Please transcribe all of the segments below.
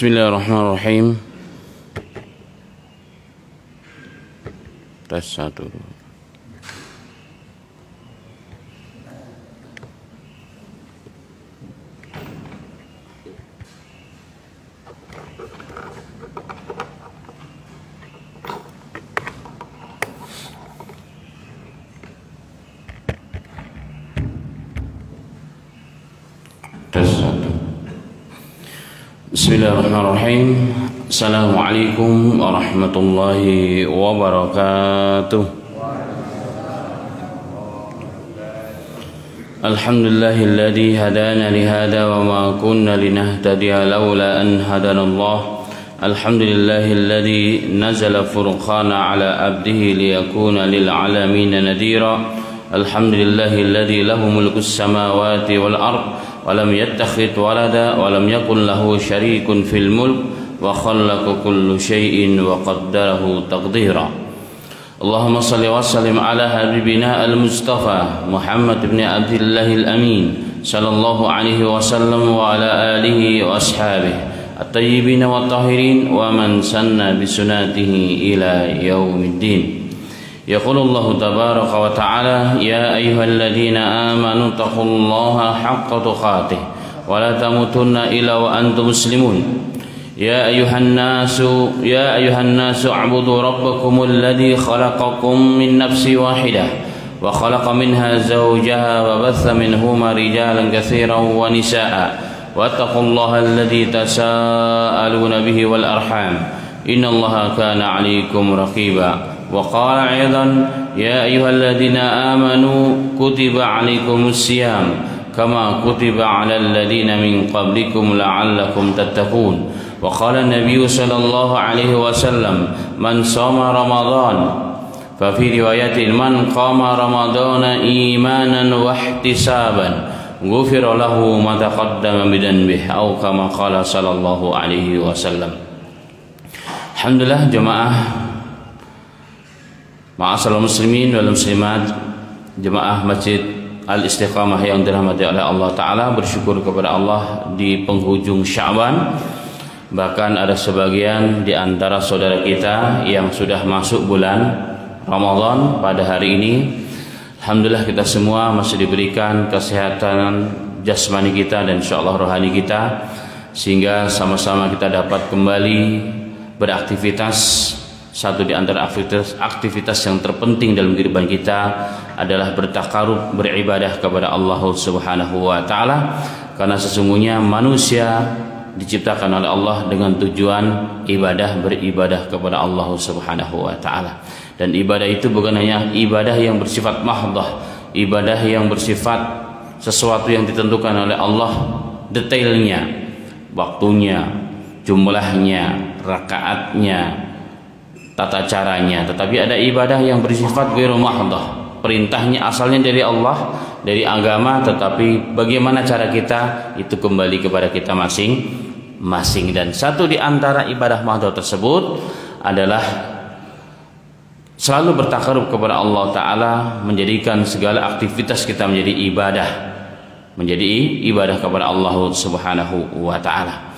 Bismillahirrahmanirrahim. Tes 1. Tes 1. Bismillahirrahmanirrahim. Assalamualaikum warahmatullahi wabarakatuh. Alhamdulillahilladzi hadana lihada wa ma kunna linahtadiya laula an hadanallah. Alhamdulillahilladzi nazala furqana ala abdihi liyakuna lil alamin nadira. Alhamdulillahilladzi lahu mulkus samawati wal ard wa lam yattakhidh walada wa lam yakul lahu syarikun fil mulk wa khalaqa kullu syai'in wa qaddarahu taqdira. Allahumma salli wa sallim ala habibina al-Mustafa Muhammad ibn Abdullah al-Amin sallallahu alaihi wasallam wa ala alihi wa ashabihi at-tayyibin wa tahirin wa man sanna bi sunnatihi ila yaumiddin. Yaqulu Allah tabaraka wa ta'ala ya ayyuhalladzina amanu taqullaha haqqa tuqatih wa la tamutunna illa wa antum muslimun. يا أيها الناس اعبدوا ربكم الذي خلقكم من نفس واحدة وخلق منها زوجها وبث منهما رجالا كثيرا ونساء واتقوا الله الذي تساءلون به والأرحام إن الله كان عليكم رقيبا. وقال أيضا يا أيها الذين آمنوا كتب عليكم الصيام كما كتب على الذين من قبلكم لعلكم تتقون. وقال النبي صلى الله عليه وسلم من صام رمضان ففي رواية من قام رمضان إيمانا واحتسابا غفر له ما تقدم من ذنبه أو كما قال صلى الله عليه وسلم. Alhamdulillah jemaah ma'asyiral muslimin wal muslimat, jemaah Masjid Al-Istiqamah yang dirahmati oleh Allah Ta'ala, bersyukur kepada Allah di penghujung Sya'ban. Bahkan ada sebagian di antara saudara kita yang sudah masuk bulan Ramadan pada hari ini. Alhamdulillah kita semua masih diberikan kesehatan jasmani kita dan insyaallah rohani kita, sehingga sama-sama kita dapat kembali beraktivitas. Satu di antara aktivitas yang terpenting dalam kehidupan kita adalah bertakarub, beribadah kepada Allah Subhanahu wa Ta'ala, karena sesungguhnya manusia diciptakan oleh Allah dengan tujuan beribadah kepada Allah Subhanahu wa Ta'ala. Dan ibadah itu bukan hanya ibadah yang bersifat mahdhah, ibadah yang bersifat sesuatu yang ditentukan oleh Allah detailnya, waktunya, jumlahnya, rakaatnya, tata caranya. Tetapi ada ibadah yang bersifat ghairu mahdhah, perintahnya asalnya dari Allah, dari agama, tetapi bagaimana cara kita itu kembali kepada kita masing-masing. Dan satu di antara ibadah mahdhah tersebut adalah selalu bertakarub kepada Allah Ta'ala, menjadikan segala aktivitas kita menjadi ibadah kepada Allah Subhanahu wa Ta'ala.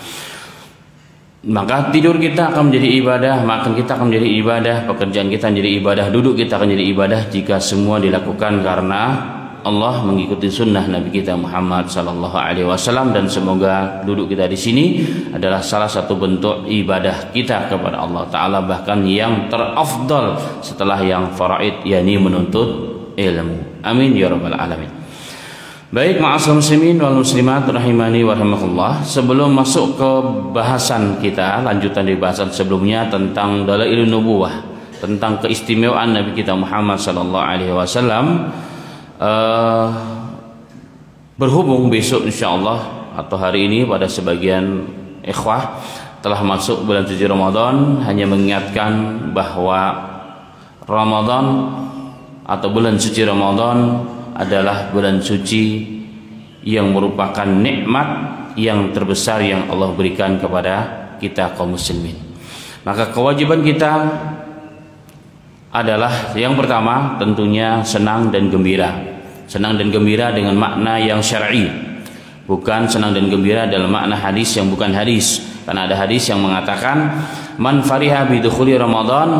Maka tidur kita akan menjadi ibadah, makan kita akan menjadi ibadah, pekerjaan kita menjadi ibadah, duduk kita akan menjadi ibadah, jika semua dilakukan karena Allah, mengikuti sunnah Nabi kita Muhammad sallallahu alaihi wasallam. Dan semoga duduk kita di sini adalah salah satu bentuk ibadah kita kepada Allah Ta'ala, bahkan yang terafdal setelah yang faraid, yakni menuntut ilmu. Amin ya rabbal alamin. Baik, ma'asyiral muslimin wal muslimat rahimani wa rahimakumullah. Sebelum masuk ke bahasan kita, lanjutan dari bahasan sebelumnya tentang dalailun nubuwah, tentang keistimewaan Nabi kita Muhammad sallallahu alaihi wasallam, berhubung besok insyaallah atau hari ini pada sebagian ikhwah telah masuk bulan suci Ramadan, hanya mengingatkan bahwa Ramadan atau bulan suci Ramadan adalah bulan suci yang merupakan nikmat yang terbesar yang Allah berikan kepada kita kaum muslimin. Maka kewajiban kita adalah yang pertama tentunya senang dan gembira. Senang dan gembira dengan makna yang syar'i, bukan senang dan gembira dalam makna hadis yang bukan hadis. Karena ada hadis yang mengatakan man fariha bi dukhuli Ramadan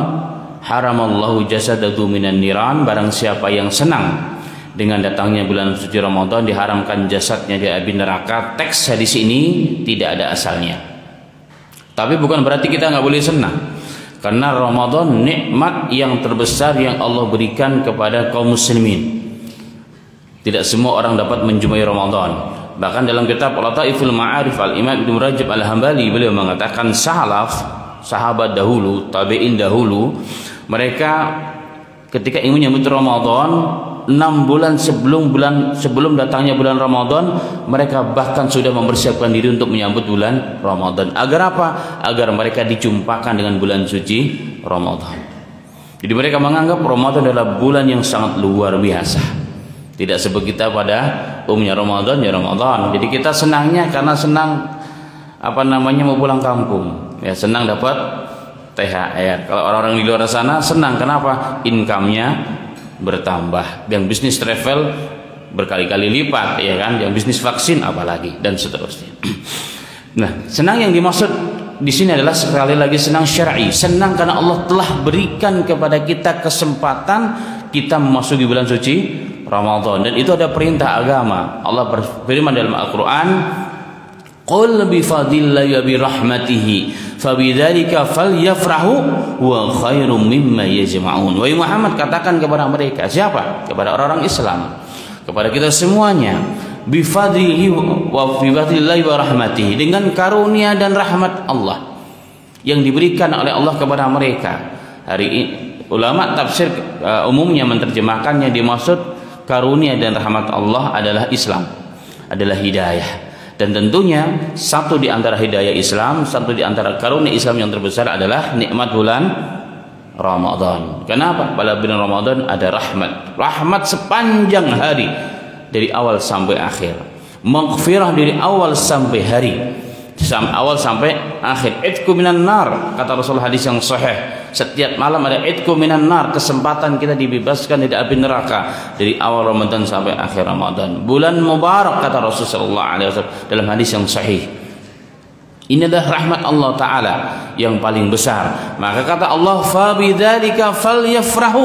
haramallahu jasadahu minan niran. Barang siapa yang senang dengan datangnya bulan suci Ramadan, diharamkan jasadnya dari api neraka. Teks hadis ini tidak ada asalnya. Tapi bukan berarti kita nggak boleh senang. Karena Ramadan nikmat yang terbesar yang Allah berikan kepada kaum muslimin. Tidak semua orang dapat menjumpai Ramadan. Bahkan dalam kitab Lataiful Ma'arif Al-Imam Ibnu Rajab Al-Hambali, beliau mengatakan salaf, sahabat dahulu, tabi'in dahulu, mereka ketika ingin menyambut Ramadan 6 bulan sebelum datangnya bulan Ramadan, mereka bahkan sudah mempersiapkan diri untuk menyambut bulan Ramadan. Agar apa? Agar mereka dijumpakan dengan bulan suci Ramadan. Jadi mereka menganggap Ramadan adalah bulan yang sangat luar biasa. Tidak seperti kita pada umumnya Ramadan ya Ramadan. Jadi kita senangnya karena senang mau pulang kampung. Ya, senang dapat THR. Kalau orang-orang di luar sana senang kenapa? Income-nya bertambah. Yang bisnis travel berkali-kali lipat, ya kan? Yang bisnis vaksin apalagi, dan seterusnya. Nah, senang yang dimaksud di sini adalah sekali lagi senang syar'i. Senang karena Allah telah berikan kepada kita kesempatan kita memasuki bulan suci Ramadan, dan itu ada perintah agama. Allah berfirman dalam Al-Qur'an, "Qul bi fadlillahi wa bi rahmatihi fabidzalika falyafrahu wa khairum mimma yajma'un." Wahai Muhammad, katakan kepada mereka, siapa? Kepada orang-orang Islam, kepada kita semuanya, bi fadlihi wa bi fadlillahi wa rahmatihi, dengan karunia dan rahmat Allah yang diberikan oleh Allah kepada mereka. Hari ini ulama tafsir umumnya menerjemahkannya dimaksud karunia dan rahmat Allah adalah Islam, adalah hidayah. Dan tentunya satu di antara hidayah Islam, satu di antara karunia Islam yang terbesar adalah nikmat bulan Ramadan. Kenapa? Pada bulan Ramadan ada rahmat. Rahmat sepanjang hari dari awal sampai akhir. Maghfirah dari awal sampai hari. Awal sampai akhir. Itqu minan nar, kata Rasul hadis yang sahih. Setiap malam ada itqu minan nar, kesempatan kita dibebaskan dari api neraka dari awal Ramadan sampai akhir Ramadan. Bulan mubarak, kata Rasulullah sallallahu alaihi wasallam dalam hadis yang sahih. Ini adalah rahmat Allah Ta'ala yang paling besar. Maka kata Allah, fa bidzalika falyafrahu,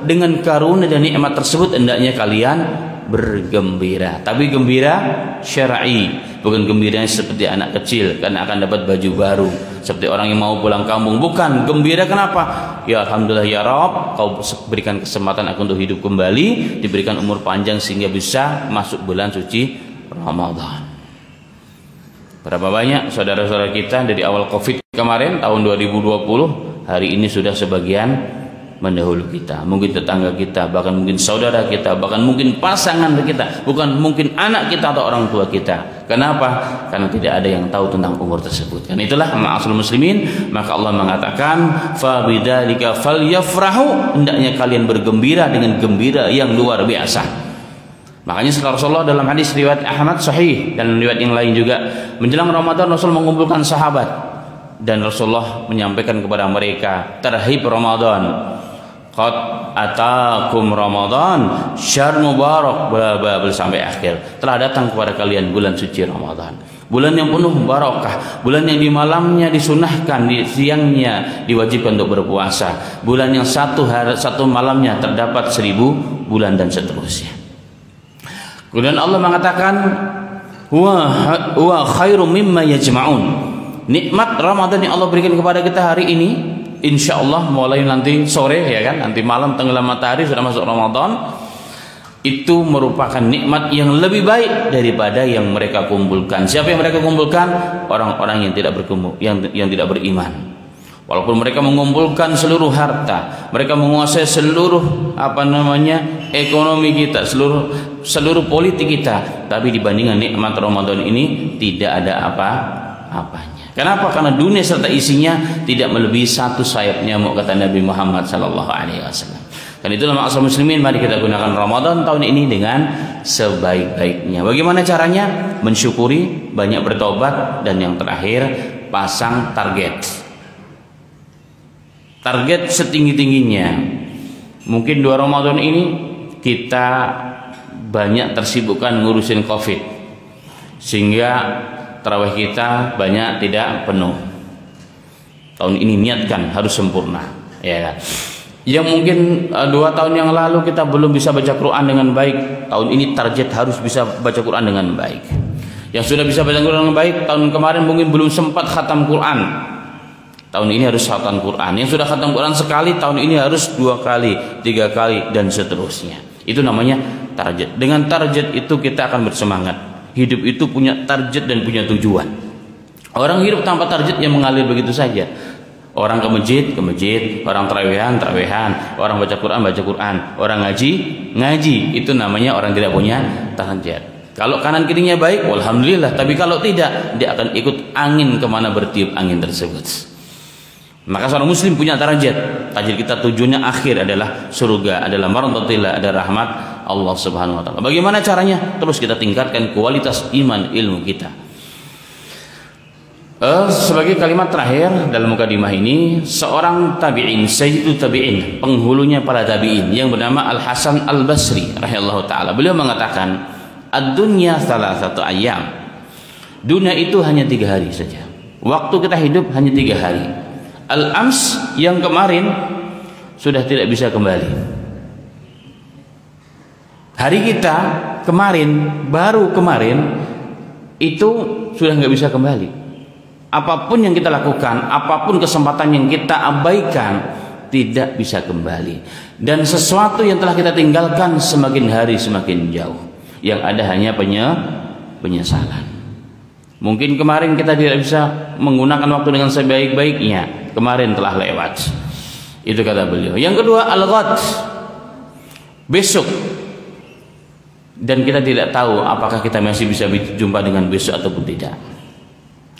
dengan karunia dan nikmat tersebut hendaknya kalian bergembira. Tapi gembira syar'i, bukan gembiranya seperti anak kecil karena akan dapat baju baru, seperti orang yang mau pulang kampung. Bukan. Gembira kenapa? Ya alhamdulillah ya Rabb, kau berikan kesempatan aku untuk hidup kembali, diberikan umur panjang sehingga bisa masuk bulan suci Ramadan. Berapa banyak saudara-saudara kita dari awal Covid kemarin tahun 2020, hari ini sudah sebagian mendahulu kita, mungkin tetangga kita, bahkan mungkin saudara kita, bahkan mungkin pasangan kita, bukan mungkin anak kita atau orang tua kita. Kenapa? Karena tidak ada yang tahu tentang umur tersebut. Dan itulah ma'asyiral muslimin, maka Allah mengatakan fa bidzalika falyafrahu, hendaknya kalian bergembira dengan gembira yang luar biasa. Makanya setelah Rasulullah dalam hadis riwayat Ahmad sahih dan riwayat yang lain juga, menjelang Ramadan Rasul mengumpulkan sahabat dan Rasulullah menyampaikan kepada mereka, terhib Ramadan, qad atakum Ramadan syahr mubarak, sampai akhir. Telah datang kepada kalian bulan suci Ramadan, bulan yang penuh barakah, bulan yang di malamnya disunahkan, di siangnya diwajibkan untuk berpuasa, bulan yang satu malamnya terdapat 1000 bulan dan seterusnya. Kemudian Allah mengatakan wa khairum mimma yajma'un. Nikmat Ramadan yang Allah berikan kepada kita hari ini, insya Allah mulai nanti sore, ya kan, nanti malam tenggelam matahari sudah masuk Ramadan, itu merupakan nikmat yang lebih baik daripada yang mereka kumpulkan. Siapa yang mereka kumpulkan? Orang-orang yang tidak berkumpul, yang tidak beriman. Walaupun mereka mengumpulkan seluruh harta, mereka menguasai seluruh ekonomi kita, seluruh politik kita, tapi dibandingkan nikmat Ramadan ini tidak ada apa-apanya. Kenapa? Karena dunia serta isinya tidak melebihi satu sayap nyamuk, kata Nabi Muhammad sallallahu alaihi wasallam. Dan itulah ma'asyiral muslimin, mari kita gunakan Ramadan tahun ini dengan sebaik-baiknya. Bagaimana caranya? Mensyukuri, banyak bertobat, dan yang terakhir pasang target. Target setinggi-tingginya. Mungkin 2 Ramadan ini kita banyak tersibukkan ngurusin Covid, sehingga tarawih kita banyak tidak penuh. Tahun ini niatkan harus sempurna, ya kan? Yang mungkin 2 tahun yang lalu kita belum bisa baca Quran dengan baik, tahun ini target harus bisa baca Quran dengan baik. Yang sudah bisa baca Quran dengan baik, tahun kemarin mungkin belum sempat khatam Quran, tahun ini harus khatam Quran. Yang sudah khatam Quran sekali, tahun ini harus 2 kali, 3 kali, dan seterusnya. Itu namanya target. Dengan target itu kita akan bersemangat. Hidup itu punya target dan punya tujuan. Orang hidup tanpa target yang mengalir begitu saja. Orang ke masjid, orang tarawehan, orang baca Quran, orang ngaji. Itu namanya orang tidak punya target. Kalau kanan kirinya baik, alhamdulillah. Tapi kalau tidak, dia akan ikut angin kemana bertiup angin tersebut. Maka seorang muslim punya target. Target kita tujuannya akhir adalah surga, adalah marhabatillah, ada rahmat Allah Subhanahu wa taala. Bagaimana caranya? Terus kita tingkatkan kualitas iman ilmu kita. Sebagai kalimat terakhir dalam mukadimah ini, seorang tabi'in, sayyidul tabi'in, penghulunya para tabi'in yang bernama Al-Hasan Al-Basri rahimahullah taala. Beliau mengatakan, "Ad-dunya thalathatu ayyam." Dunia itu hanya 3 hari saja. Waktu kita hidup hanya 3 hari. Al-ams, yang kemarin sudah tidak bisa kembali. Hari kita kemarin, baru kemarin, itu sudah nggak bisa kembali. Apapun yang kita lakukan, apapun kesempatan yang kita abaikan, tidak bisa kembali. Dan sesuatu yang telah kita tinggalkan semakin hari semakin jauh. Yang ada hanya penyesalan. Mungkin kemarin kita tidak bisa menggunakan waktu dengan sebaik-baiknya. Kemarin telah lewat. Itu kata beliau. Yang kedua, al-ghad, besok. Dan kita tidak tahu apakah kita masih bisa berjumpa dengan besok ataupun tidak.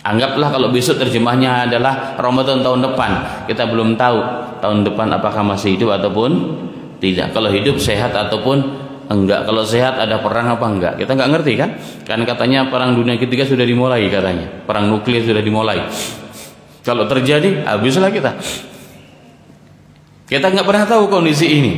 Anggaplah kalau besok terjemahnya adalah Ramadan tahun depan. Kita belum tahu tahun depan apakah masih hidup ataupun tidak. Kalau hidup sehat ataupun enggak. Kalau sehat ada perang apa enggak, kita nggak ngerti kan. Kan katanya perang dunia ketiga sudah dimulai katanya. Perang nuklir sudah dimulai. Kalau terjadi habislah kita. Kita nggak pernah tahu kondisi ini.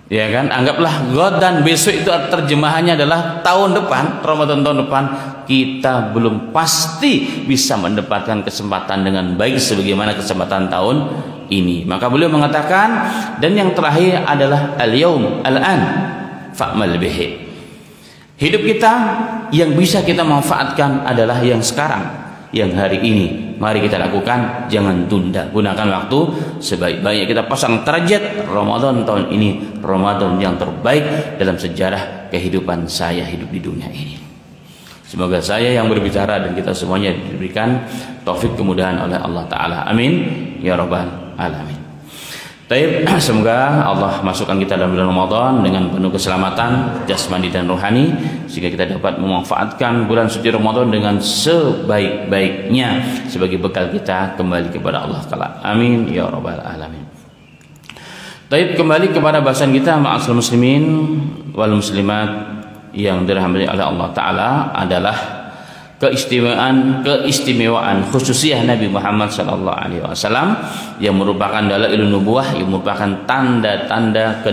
Ya kan, anggaplah dan besok itu terjemahannya adalah tahun depan, Ramadan tahun depan. Kita belum pasti bisa mendapatkan kesempatan dengan baik sebagaimana kesempatan tahun ini. Maka beliau mengatakan, dan yang terakhir adalah al-yaum al-an fa'mal bihi. Hidup kita yang bisa kita manfaatkan adalah yang sekarang, yang hari ini. Mari kita lakukan, jangan tunda. Gunakan waktu sebaik-baiknya. Kita pasang target Ramadan tahun ini, Ramadan yang terbaik dalam sejarah kehidupan saya hidup di dunia ini. Semoga saya yang berbicara dan kita semuanya diberikan taufik kemudahan oleh Allah Ta'ala. Amin ya rabbal alamin. Baik, semoga Allah masukkan kita dalam bulan Ramadan dengan penuh keselamatan jasmani dan rohani, sehingga kita dapat memanfaatkan bulan suci Ramadan dengan sebaik-baiknya sebagai bekal kita kembali kepada Allah Ta'ala. Amin ya rabbal alamin. Baik, kembali kepada bahasan kita, ma'asyiral muslimin wal muslimat yang dirahmati oleh Allah Ta'ala, adalah keistimewaan khususiyah Nabi Muhammad SAW yang merupakan dalailun nubuwah, yang merupakan tanda-tanda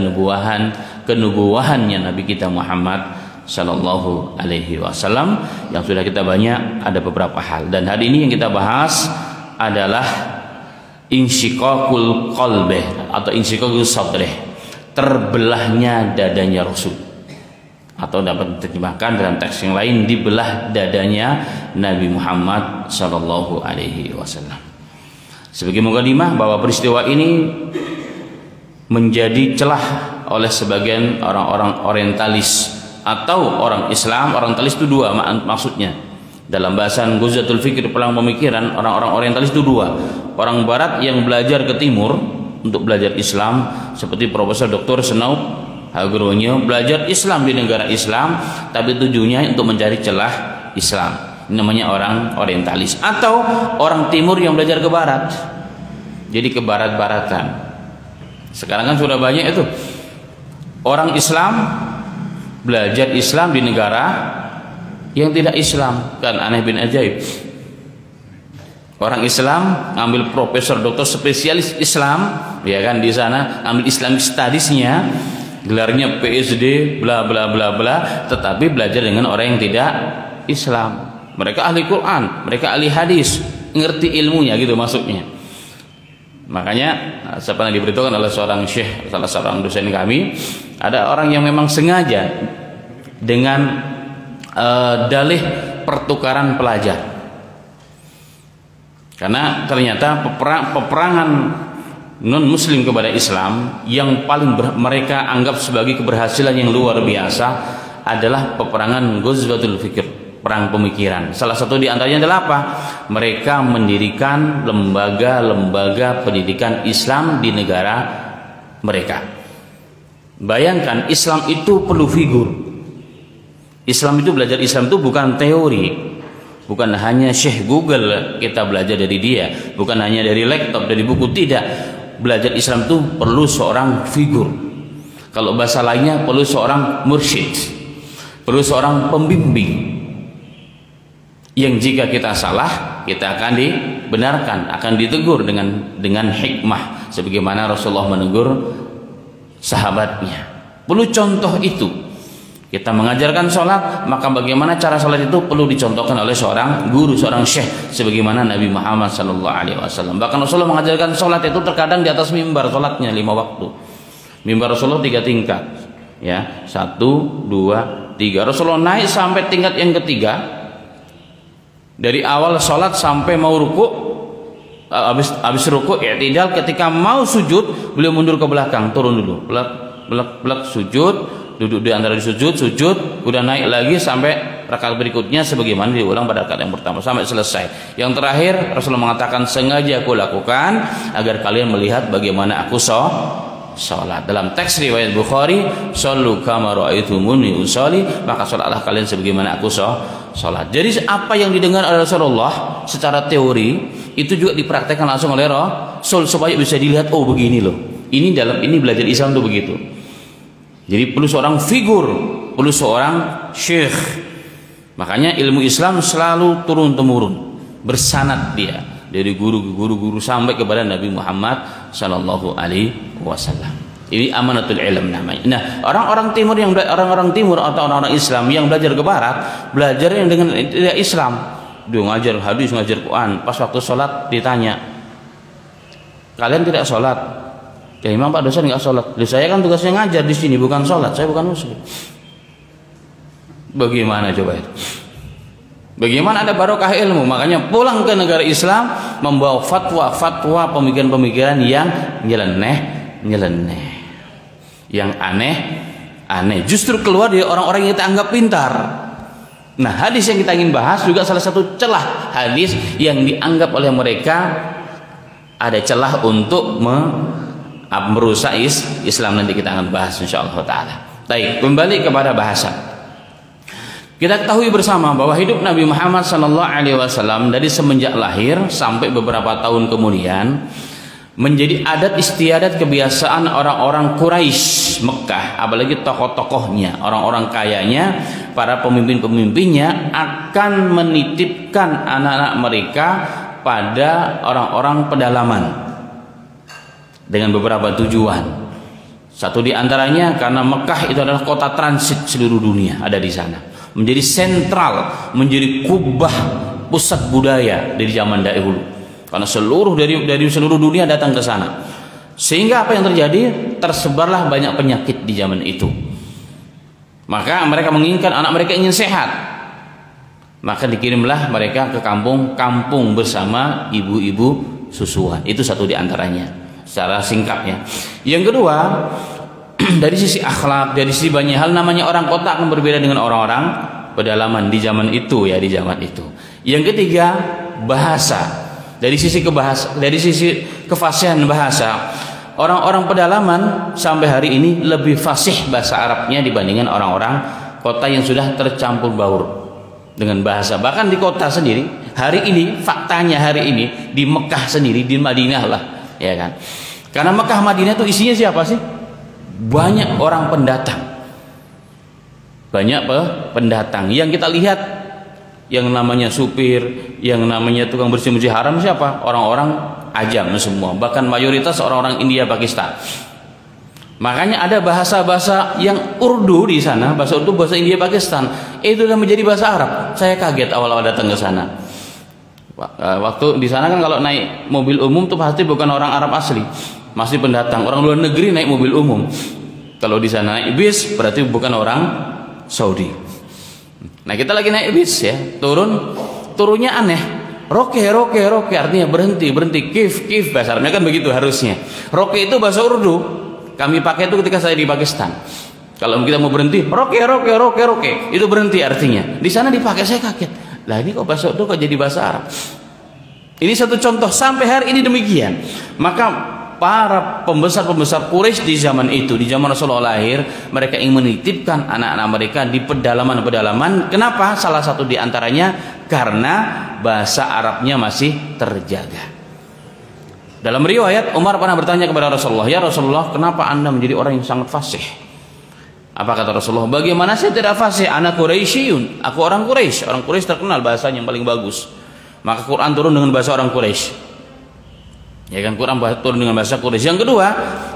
kenubuwahannya Nabi kita Muhammad Sallallahu Alaihi Wasallam, yang sudah kita banyak ada beberapa hal. Dan hari ini yang kita bahas adalah insyiqaqul qalbih atau insyiqaqul sadrih, terbelahnya dadanya Rasul, atau dapat diterjemahkan dalam teks yang lain, dibelah dadanya Nabi Muhammad Sallallahu Alaihi Wasallam. Sebagai mukadimah bahwa peristiwa ini menjadi celah oleh sebagian orang-orang orientalis atau orang Islam. Orientalis itu dua maksudnya. Dalam bahasan Ghuzatul Fikr, pelang pemikiran, orang-orang orientalis itu dua. Orang barat yang belajar ke timur untuk belajar Islam, seperti Profesor Dr. Senaub Agronya belajar Islam di negara Islam, tapi tujuannya untuk mencari celah Islam. Ini namanya orang orientalis. Atau orang timur yang belajar ke barat, jadi ke barat-baratan. Sekarang kan sudah banyak itu orang Islam belajar Islam di negara yang tidak Islam. Kan aneh bin ajaib. Orang Islam ambil profesor doktor spesialis Islam, ya kan, di sana ambil Islamic Studies-nya, gelarnya PSD bla bla bla bla, tetapi belajar dengan orang yang tidak Islam. mereka ahli Quran, mereka ahli hadis, ngerti ilmunya gitu maksudnya. Makanya saya pernah diberitahukan oleh seorang syekh, salah seorang dosen kami, ada orang yang memang sengaja dengan dalih pertukaran pelajar, karena ternyata peperangan non muslim kepada Islam yang paling mereka anggap sebagai keberhasilan yang luar biasa adalah peperangan Ghazwatul Fikr, perang pemikiran. Salah satu di antaranya adalah apa? Mereka mendirikan lembaga-lembaga pendidikan Islam di negara mereka. Bayangkan, Islam itu perlu figur. Islam itu, belajar Islam itu bukan teori, bukan hanya Syekh Google kita belajar dari dia, bukan hanya dari laptop, dari buku, tidak. Belajar Islam itu perlu seorang figur. Kalau bahasa lainnya perlu seorang mursyid, perlu seorang pembimbing, yang jika kita salah kita akan dibenarkan, akan ditegur dengan hikmah, sebagaimana Rasulullah menegur sahabatnya. Perlu contoh itu. Kita mengajarkan sholat, maka bagaimana cara sholat itu perlu dicontohkan oleh seorang guru, seorang syekh, sebagaimana Nabi Muhammad SAW. Bahkan Rasulullah mengajarkan sholat itu terkadang di atas mimbar sholatnya 5 waktu. Mimbar Rasulullah 3 tingkat, ya, 1, 2, 3. Rasulullah naik sampai tingkat yang ketiga. Dari awal sholat sampai mau ruku, habis ruku i'tidal, ketika mau sujud beliau mundur ke belakang, turun dulu, belak sujud, duduk di antara sujud, udah naik lagi sampai rakaat berikutnya sebagaimana diulang pada rakaat yang pertama sampai selesai. Yang terakhir Rasulullah mengatakan, sengaja aku lakukan agar kalian melihat bagaimana aku sholat. Dalam teks riwayat Bukhari, shollu kama ra'aitumuni usolli, maka sholatlah kalian sebagaimana aku sholat. Jadi apa yang didengar oleh Rasulullah secara teori itu juga dipraktekkan langsung oleh Rasul supaya bisa dilihat, oh begini loh. Ini belajar Islam tuh begitu. Jadi perlu seorang figur, perlu seorang syekh. Makanya ilmu Islam selalu turun temurun, bersanad dia dari guru sampai kepada Nabi Muhammad Sallallahu Alaihi Wasallam. Ini amanatul ilm namanya. Nah, orang-orang timur atau orang-orang Islam yang belajar ke barat, belajar yang dengan tidak Islam. Dia ngajar hadis, ngajar Quran. Pas waktu sholat ditanya, kalian tidak sholat? Ya Imam, Pak dosen nggak sholat. Saya kan tugasnya ngajar di sini, bukan sholat. Saya bukan muslim. Bagaimana coba itu? Bagaimana ada barokah ilmu? Makanya pulang ke negara Islam membawa fatwa pemikiran-pemikiran yang nyeleneh, yang aneh. Justru keluar dari orang-orang yang kita anggap pintar. Nah, hadis yang kita ingin bahas juga salah satu celah hadis yang dianggap oleh mereka ada celah untuk merusak Islam. Nanti kita akan bahas insyaallah taala. Baik, kembali kepada bahasa. Kita ketahui bersama bahwa hidup Nabi Muhammad SAW dari semenjak lahir sampai beberapa tahun kemudian menjadi adat istiadat kebiasaan orang-orang Quraisy Mekah, apalagi tokoh-tokohnya, orang-orang kayanya, para pemimpin-pemimpinnya akan menitipkan anak-anak mereka pada orang-orang pedalaman dengan beberapa tujuan. Satu di antaranya karena Mekah itu adalah kota transit seluruh dunia, ada di sana, menjadi sentral, menjadi kubah pusat budaya dari zaman dahulu, karena dari seluruh dunia datang ke sana. Sehingga apa yang terjadi? Tersebarlah banyak penyakit di zaman itu. Maka mereka menginginkan anak mereka ingin sehat, maka dikirimlah mereka ke kampung bersama ibu-ibu susuan. Itu satu di antaranya secara singkatnya. Yang kedua, dari sisi akhlak, dari sisi banyak hal, namanya orang kota akan berbeda dengan orang-orang pedalaman di zaman itu, ya, di zaman itu. Yang ketiga, bahasa. Dari sisi kefasihan bahasa, orang-orang pedalaman sampai hari ini lebih fasih bahasa Arabnya dibandingkan orang-orang kota yang sudah tercampur baur dengan bahasa. Bahkan di kota sendiri hari ini, faktanya hari ini di Mekah sendiri, di Madinah lah, ya kan? Karena Mekah Madinah itu isinya siapa sih? Banyak orang pendatang. Banyak pendatang. Yang kita lihat yang namanya supir, yang namanya tukang bersih-bersih haram siapa? Orang-orang ajam semua. Bahkan mayoritas orang-orang India Pakistan. Makanya ada bahasa-bahasa yang Urdu di sana, bahasa Urdu, bahasa India, Pakistan, itu sudah menjadi bahasa Arab. Saya kaget awal-awal datang ke sana. Waktu di sana kan kalau naik mobil umum tuh pasti bukan orang Arab asli, masih pendatang, orang luar negeri naik mobil umum. Kalau di sana naik bis berarti bukan orang Saudi. Nah kita lagi naik bis ya, turunnya aneh. Roke artinya berhenti, kif bahasa Arabnya kan begitu harusnya. Roke itu bahasa Urdu. Kami pakai itu ketika saya di Pakistan. Kalau kita mau berhenti, roke, itu berhenti artinya. Di sana dipakai, saya kaget. Lah ini kok bahasa Urdu kok jadi bahasa Arab? Ini satu contoh sampai hari ini demikian. Maka para pembesar Quraisy di zaman itu, di zaman Rasulullah lahir, mereka ingin menitipkan anak-anak mereka di pedalaman-pedalaman. Kenapa? Salah satu di antaranya karena bahasa Arabnya masih terjaga. Dalam riwayat Umar pernah bertanya kepada Rasulullah, "Ya Rasulullah, kenapa Anda menjadi orang yang sangat fasih?" Apa kata Rasulullah? "Bagaimana saya tidak fasih? Ana Quraisyun." Aku orang Quraisy. Orang Quraisy terkenal bahasanya yang paling bagus. Maka Quran turun dengan bahasa orang Quraisy. Ya kan, Quran turun dengan bahasa Quraisy. Yang kedua,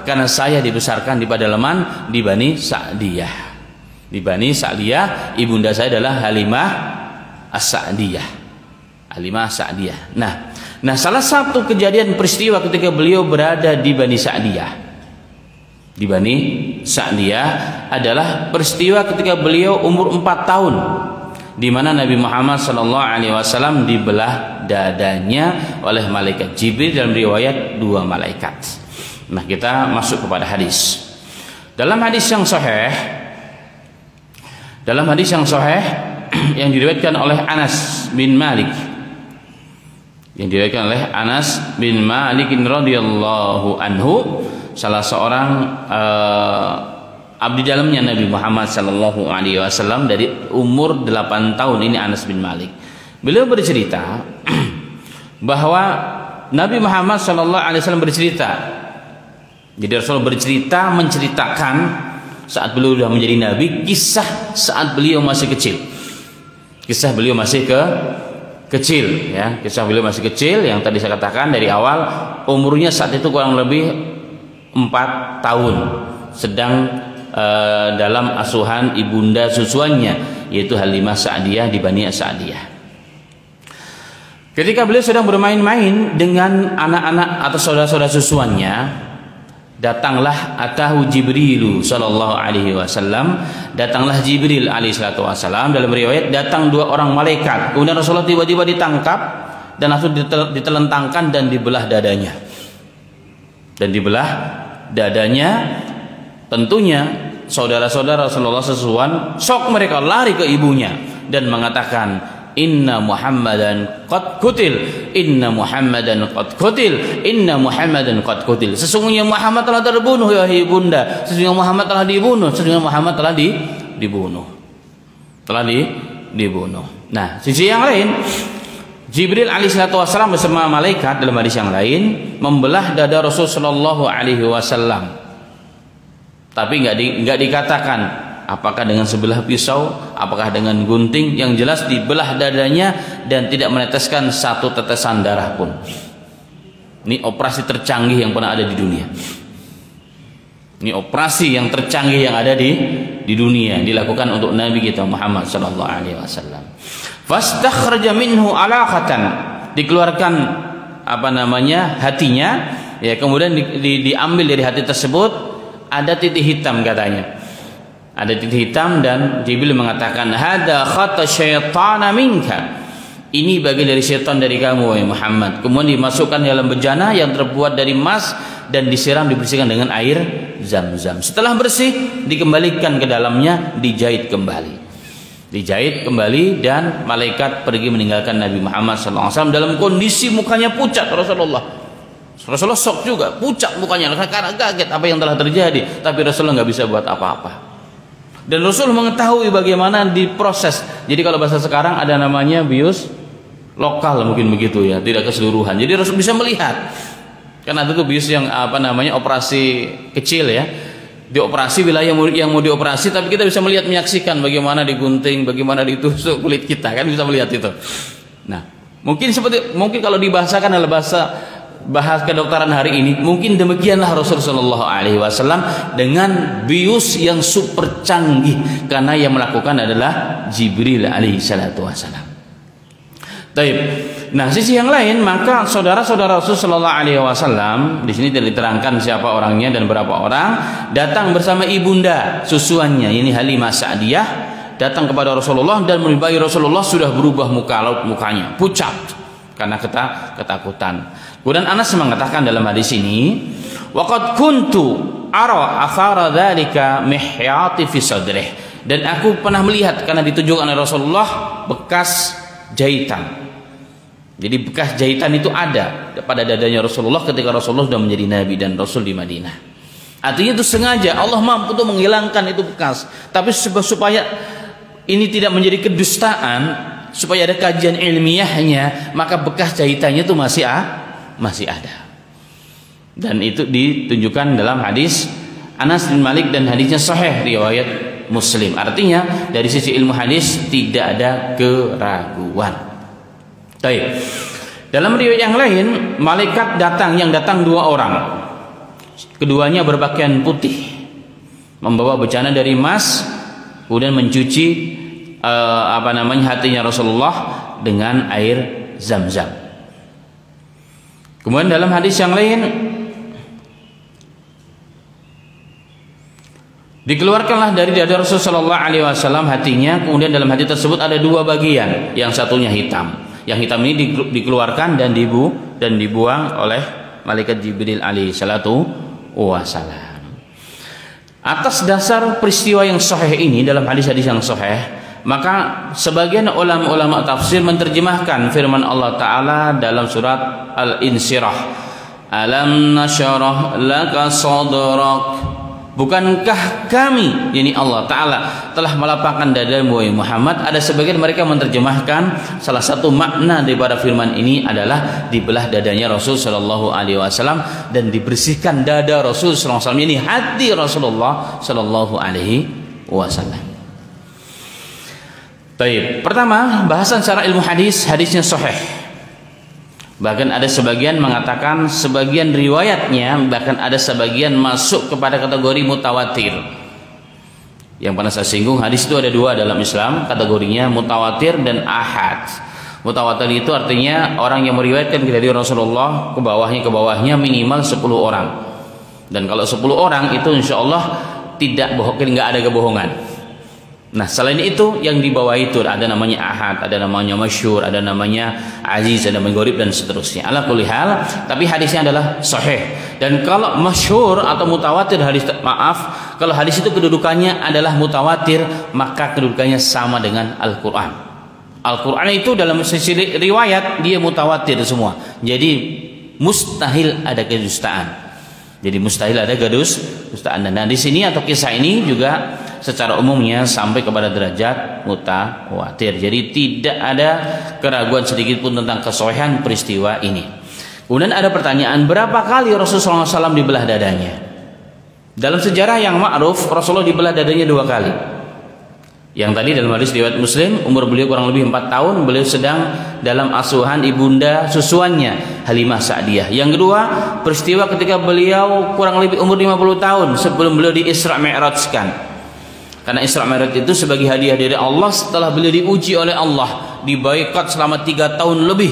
karena saya dibesarkan di pedalaman di Bani Sa'diyah. Di Bani Sa'diyah, ibunda saya adalah Halimah As-Sa'diyah. Halimah As-Sa'diyah. Nah, salah satu kejadian peristiwa ketika beliau berada di Bani Sa'diyah. Di Bani Sa'diyah adalah peristiwa ketika beliau umur 4 tahun, di mana Nabi Muhammad SAW dibelah dadanya oleh malaikat Jibril, dalam riwayat 2 malaikat. Nah, kita masuk kepada hadis. Dalam hadis yang sahih yang diriwayatkan oleh Anas bin Malik, radhiyallahu anhu, salah seorang abdi dalamnya Nabi Muhammad sallallahu alaihi wasallam dari umur 8 tahun. Ini Anas bin Malik. Beliau bercerita bahwa Nabi Muhammad sallallahu alaihi wasallam bercerita. Jadi Rasul menceritakan saat beliau sudah menjadi nabi, kisah saat beliau masih kecil. Kisah beliau masih kecil ya, kisah beliau masih kecil yang tadi saya katakan dari awal, umurnya saat itu kurang lebih 4 tahun, sedang dalam asuhan ibunda susuannya, yaitu Halimah Sa'diyah di Bani Sa'diyah. Ketika beliau sedang bermain-main dengan anak-anak atau saudara-saudara susuannya, datanglah atahu Jibrilu sallallahu alaihi wasallam, datanglah Jibril alaihi salatu wasallam. Dalam riwayat datang 2 orang malaikat. Kemudian Rasulullah tiba-tiba ditangkap dan langsung ditelentangkan dan dibelah dadanya. Tentunya saudara-saudara Rasulullah sesuan, sok mereka lari ke ibunya dan mengatakan, "Inna Muhammadan qad qutil, inna Muhammadan qad qutil, inna Muhammadan qad qutil." Sesungguhnya Muhammad telah terbunuh ya ibunda. Sesungguhnya Muhammad telah dibunuh. Sesungguhnya Muhammad telah dibunuh. Nah, sisi yang lain, Jibril alaihissalatu wassalam bersama malaikat dalam hadis yang lain membelah dada Rasul sallallahu alaihi wasallam. Tapi enggak dikatakan apakah dengan sebelah pisau, apakah dengan gunting, yang jelas dibelah dadanya dan tidak meneteskan satu tetesan darah pun. Ini operasi tercanggih yang pernah ada di dunia. Ini operasi yang tercanggih yang ada di dunia, dilakukan untuk Nabi kita Muhammad sallallahu alaihi wasallam. Fastakhraja minhu alaqatan, dikeluarkan hatinya ya, kemudian diambil dari hati tersebut ada titik hitam katanya. Ada titik hitam dan Jibril mengatakan, "Hada khata syaitana minka." Ini bagian dari syaitan dari kamu wahai Muhammad. Kemudian dimasukkan dalam bejana yang terbuat dari emas dan dibersihkan dengan air Zam-Zam. Setelah bersih, dikembalikan ke dalamnya, dijahit kembali dan malaikat pergi meninggalkan Nabi Muhammad SAW dalam kondisi mukanya pucat. Rasulullah sok juga, pucat mukanya karena kaget apa yang telah terjadi, tapi Rasulullah nggak bisa buat apa-apa. Dan Rasul mengetahui bagaimana diproses. Jadi kalau bahasa sekarang ada namanya bius lokal mungkin begitu ya, tidak keseluruhan. Jadi Rasul bisa melihat. Karena itu bius yang operasi kecil ya. Dioperasi wilayah yang mau dioperasi, tapi kita bisa melihat, menyaksikan bagaimana digunting, bagaimana ditusuk kulit kita, kan bisa melihat itu. Nah, mungkin kalau dibahasakan adalah bahasa bahas kedokteran hari ini, mungkin demikianlah Rasulullah SAW dengan bius yang super canggih, karena yang melakukan adalah Jibril alaihi salatu wasallam. Taib. Nah, sisi yang lain, maka saudara-saudara Rasulullah SAW di sini tidak diterangkan siapa orangnya dan berapa orang, datang bersama ibunda susuannya, ini Halimah Sa'diyah, datang kepada Rasulullah dan melihat Rasulullah sudah berubah mukanya pucat karena ketakutan. Kemudian Anas mengatakan dalam hadis ini, waqad kuntu ara athara dzalika mihyati fi sadrih, dan aku pernah melihat, karena ditunjukkan oleh Rasulullah, bekas jahitan. Jadi bekas jahitan itu ada pada dadanya Rasulullah ketika Rasulullah sudah menjadi Nabi dan Rasul di Madinah. Artinya itu sengaja Allah mampu untuk menghilangkan itu bekas. Tapi supaya ini tidak menjadi kedustaan, supaya ada kajian ilmiahnya, maka bekas jahitannya itu masih ada. Dan itu ditunjukkan dalam hadis Anas bin Malik, dan hadisnya sahih riwayat Muslim. Artinya dari sisi ilmu hadis tidak ada keraguan. Baik. Dalam riwayat yang lain, malaikat yang datang 2 orang. Keduanya berpakaian putih, membawa bejana dari emas, kemudian mencuci hatinya Rasulullah dengan air Zam-Zam. Kemudian dalam hadis yang lain, dikeluarkanlah dari dada Rasulullah SAW hatinya, kemudian dalam hati tersebut ada 2 bagian, yang satunya hitam. Yang hitam ini dikeluarkan dan dibuang oleh malaikat Jibril alaihi salatu wasalam. Atas dasar peristiwa yang sahih ini, dalam hadis-hadis yang sahih, maka sebagian ulama tafsir menerjemahkan firman Allah Ta'ala dalam surat Al-Insyirah, alam nasyrah laka sadrak, bukankah kami, yakni Allah Ta'ala, telah melapangkan dadamu ya Muhammad. Ada sebagian mereka menerjemahkan salah satu makna daripada firman ini adalah dibelah dadanya Rasul Shallallahu Alaihi Wasallam dan dibersihkan dada Rasul Sallallahu Alaihi Wasallam, ini hati Rasulullah Shallallahu Alaihi Wasallam. Baik, pertama bahasan secara ilmu hadisnya sahih. Bahkan ada sebagian mengatakan, sebagian riwayatnya bahkan ada sebagian masuk kepada kategori mutawatir. Yang pernah saya singgung, hadis itu ada 2 dalam Islam, kategorinya mutawatir dan ahad. Mutawatir itu artinya orang yang meriwayatkan dari Rasulullah ke bawahnya minimal 10 orang. Dan kalau 10 orang itu insya Allah nggak ada kebohongan. Nah, selain itu yang di bawah itu ada namanya ahad, ada namanya masyhur, ada namanya aziz, ada namanya gharib, dan seterusnya. Ala kulli hal, tapi hadisnya adalah sahih. Dan kalau masyhur atau mutawatir kalau hadis itu kedudukannya adalah mutawatir, maka kedudukannya sama dengan Al-Qur'an. Al-Qur'an itu dalam sisi riwayat dia mutawatir semua. Jadi mustahil ada kedustaan. Dan di sini atau kisah ini juga secara umumnya sampai kepada derajat mutawatir. Jadi tidak ada keraguan sedikit pun tentang kesahihan peristiwa ini. Kemudian ada pertanyaan, berapa kali Rasulullah SAW dibelah dadanya? Dalam sejarah yang ma'ruf, Rasulullah dibelah dadanya 2 kali. Yang tadi dalam hadis riwayat Muslim, umur beliau kurang lebih 4 tahun, beliau sedang dalam asuhan ibunda susuannya Halimah Sa'diyah. Yang kedua, peristiwa ketika beliau kurang lebih umur 50 tahun sebelum beliau di Isra Mi'rajkan. Karena Isra Mi'raj itu sebagai hadiah dari Allah setelah beliau diuji oleh Allah, dibaikat selama 3 tahun lebih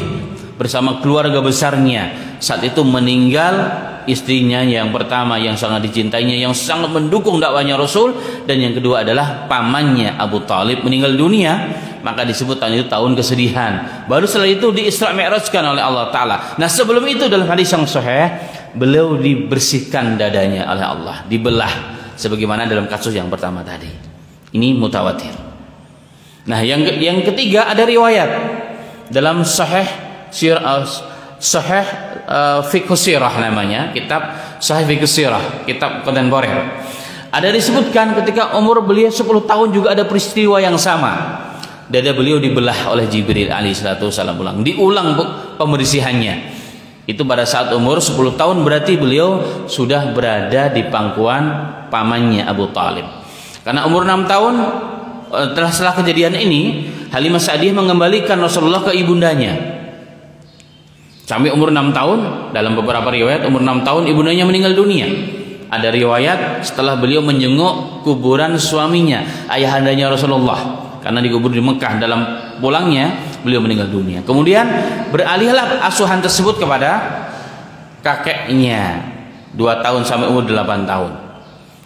bersama keluarga besarnya. Saat itu meninggal istrinya yang pertama yang sangat dicintainya, yang sangat mendukung dakwahnya Rasul, dan yang kedua adalah pamannya Abu Talib meninggal dunia, maka disebut tahun itu tahun kesedihan. Baru setelah itu di Isra Mi'rajkan oleh Allah Ta'ala. Nah, sebelum itu dalam hadis yang sahih, beliau dibersihkan dadanya oleh Allah, dibelah sebagaimana dalam kasus yang pertama tadi. Ini mutawatir. Nah, yang ketiga ada riwayat dalam sahih Fiqh Sirah namanya, kitab Sahih Fiqh Sirah, kitab kontemporer. Ada disebutkan ketika umur beliau 10 tahun juga ada peristiwa yang sama. Dada beliau dibelah oleh Jibril alaihissalam, diulang pembersihannya. Itu pada saat umur 10 tahun, berarti beliau sudah berada di pangkuan pamannya Abu Talib. Karena umur 6 tahun setelah kejadian ini, Halimah Sa'diyah mengembalikan Rasulullah ke ibundanya. Sampai umur 6 tahun, dalam beberapa riwayat umur 6 tahun ibundanya meninggal dunia. Ada riwayat setelah beliau menjenguk kuburan suaminya, ayahandanya Rasulullah, karena dikubur di Mekah. Dalam pulangnya beliau meninggal dunia. Kemudian beralihlah asuhan tersebut kepada kakeknya 2 tahun sampai umur 8 tahun.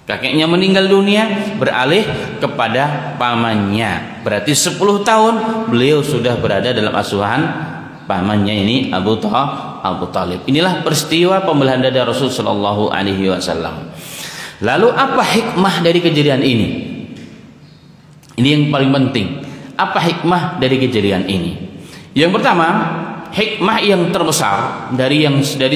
Kakeknya meninggal dunia, beralih kepada pamannya. Berarti 10 tahun beliau sudah berada dalam asuhan pamannya ini Abu Talib. Inilah peristiwa pembelahan dada Rasul sallallahu alaihi wasallam. Lalu apa hikmah dari kejadian ini? Ini yang paling penting. Apa hikmah dari kejadian ini? Yang pertama, hikmah yang terbesar dari